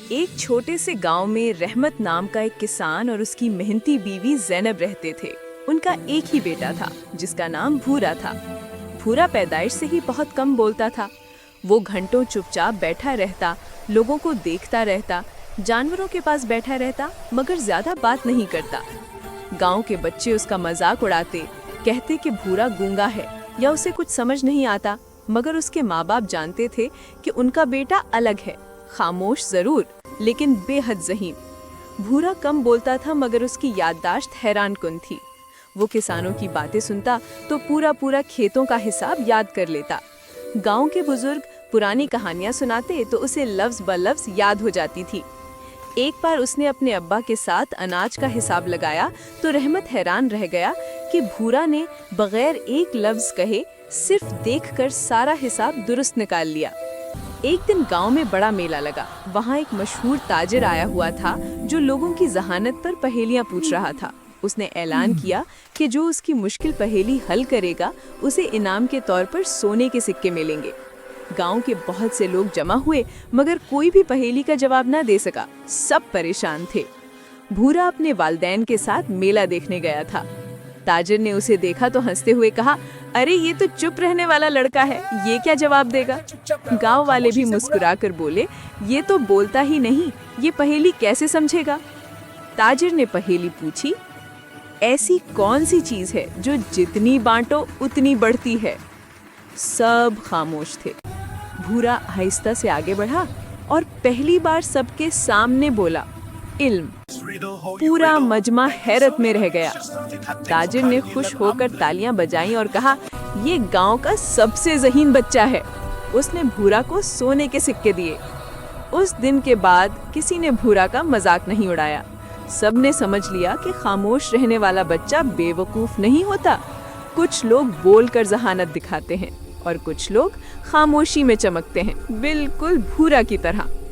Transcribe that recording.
ایک چھوٹے سے گاؤں میں رحمت نام کا ایک کسان اور اس کی محنتی بیوی زینب رہتے تھے۔ ان کا ایک ہی بیٹا تھا جس کا نام بھورا تھا۔ بھورا پیدائش سے ہی بہت کم بولتا تھا۔ وہ گھنٹوں چپ چاپ بیٹھا رہتا، لوگوں کو دیکھتا رہتا، جانوروں کے پاس بیٹھا رہتا، مگر زیادہ بات نہیں کرتا۔ گاؤں کے بچے اس کا مذاق اڑاتے، کہتے کہ بھورا گونگا ہے یا اسے کچھ سمجھ نہیں آتا، مگر اس کے ماں باپ جانتے تھے کہ ان کا بیٹا الگ ہے، خاموش ضرور لیکن بے حد ذہین۔ بھورا کم بولتا تھا مگر اس کی یادداشت حیران کن تھی۔ وہ کسانوں کی باتیں سنتا تو پورا کھیتوں کا حساب یاد کر لیتا۔ گاؤں کے بزرگ پرانی کہانیاں سناتے تو اسے لفظ بلفظ یاد ہو جاتی تھی۔ ایک بار اس نے اپنے ابا کے ساتھ اناج کا حساب لگایا تو رحمت حیران رہ گیا کہ بھورا نے بغیر ایک لفظ کہے صرف دیکھ کر سارا حساب درست نکال لیا۔ ایک دن گاؤں میں بڑا میلہ لگا۔ وہاں ایک مشہور تاجر آیا ہوا تھا جو لوگوں کی ذہانت پر پہیلیاں پوچھ رہا تھا۔ اس نے اعلان کیا کہ جو اس کی مشکل پہیلی حل کرے گا اسے انعام کے طور پر سونے کے سکے ملیں گے۔ گاؤں کے بہت سے لوگ جمع ہوئے مگر کوئی بھی پہیلی کا جواب نہ دے سکا۔ سب پریشان تھے۔ بھورا اپنے والدین کے ساتھ میلہ دیکھنے گیا تھا۔ تاجر نے اسے دیکھا تو ہنستے ہوئے کہا، ارے یہ تو چپ رہنے والا لڑکا ہے، یہ کیا جواب دے گا؟ گاؤں والے بھی مسکرا کر بولے، یہ تو بولتا ہی نہیں، یہ پہیلی کیسے سمجھے گا؟ تاجر نے پہیلی پوچھی، ایسی کون سی چیز ہے جو جتنی بانٹو اتنی بڑھتی ہے؟ سب خاموش تھے۔ بھورا آہستہ سے آگے بڑھا اور پہلی بار سب کے سامنے بولا، علم۔ پورا مجمع حیرت میں رہ گیا۔ تاجر نے خوش ہو کر تالیاں بجائیں اور کہا، یہ گاؤں کا سب سے ذہین بچہ ہے۔ اس نے بھورا کو سونے کے سکے دیے۔ اس دن کے بعد کسی نے بھورا کا مذاق نہیں اڑایا۔ سب نے سمجھ لیا کہ خاموش رہنے والا بچہ بے وقوف نہیں ہوتا۔ کچھ لوگ بول کر ذہانت دکھاتے ہیں اور کچھ لوگ خاموشی میں چمکتے ہیں، بالکل بھورا کی طرح۔